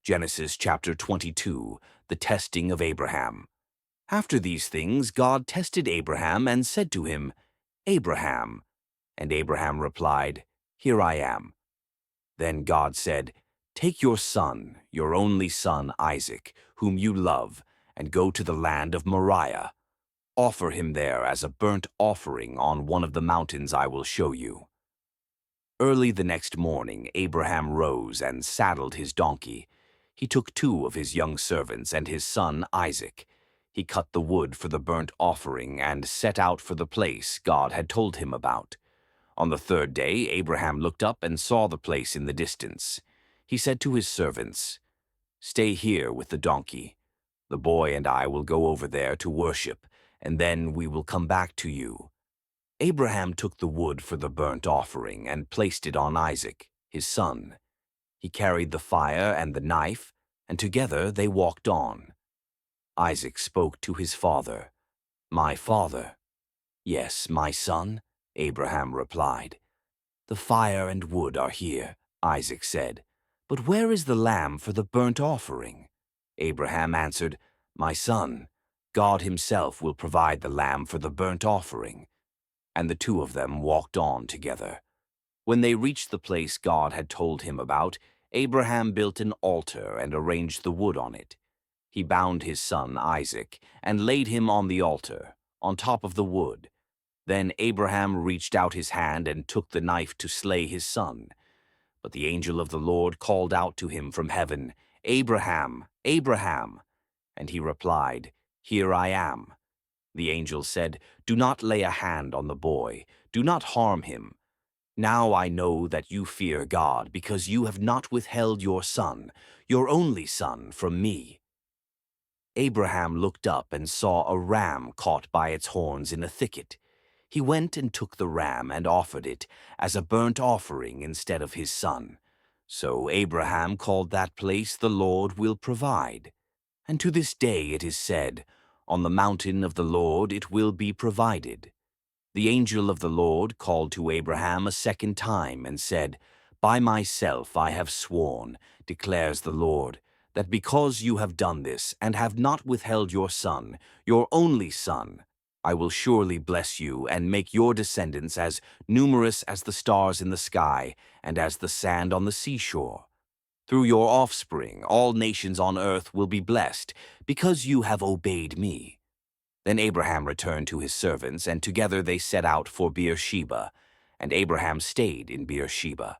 Genesis chapter 22, the testing of Abraham. After these things, God tested Abraham and said to him, Abraham. And Abraham replied, Here I am. Then God said, Take your son, your only son Isaac, whom you love, and go to the land of Moriah. Offer him there as a burnt offering on one of the mountains I will show you. Early the next morning, Abraham rose and saddled his donkey. He took 2 of his young servants and his son Isaac. He cut the wood for the burnt offering and set out for the place God had told him about. On the 3rd day, Abraham looked up and saw the place in the distance. He said to his servants, Stay here with the donkey. The boy and I will go over there to worship, and then we will come back to you. Abraham took the wood for the burnt offering and placed it on Isaac, his son. He carried the fire and the knife, and together they walked on. Isaac spoke to his father, My father. Yes, my son, Abraham replied. The fire and wood are here, Isaac said. But where is the lamb for the burnt offering? Abraham answered, My son, God himself will provide the lamb for the burnt offering. And the 2 of them walked on together. When they reached the place God had told him about, Abraham built an altar and arranged the wood on it. He bound his son Isaac and laid him on the altar, on top of the wood. Then Abraham reached out his hand and took the knife to slay his son. But the angel of the Lord called out to him from heaven, Abraham, Abraham. And he replied, Here I am. The angel said, Do not lay a hand on the boy. Do not harm him. Now I know that you fear God, because you have not withheld your son, your only son, from me. Abraham looked up and saw a ram caught by its horns in a thicket. He went and took the ram and offered it as a burnt offering instead of his son. So Abraham called that place, The Lord Will Provide. And to this day it is said, On the mountain of the Lord it will be provided. The angel of the Lord called to Abraham a 2nd time and said, By myself I have sworn, declares the Lord, that because you have done this and have not withheld your son, your only son, I will surely bless you and make your descendants as numerous as the stars in the sky and as the sand on the seashore. Through your offspring, all nations on earth will be blessed, because you have obeyed me. Then Abraham returned to his servants, and together they set out for Beersheba, and Abraham stayed in Beersheba.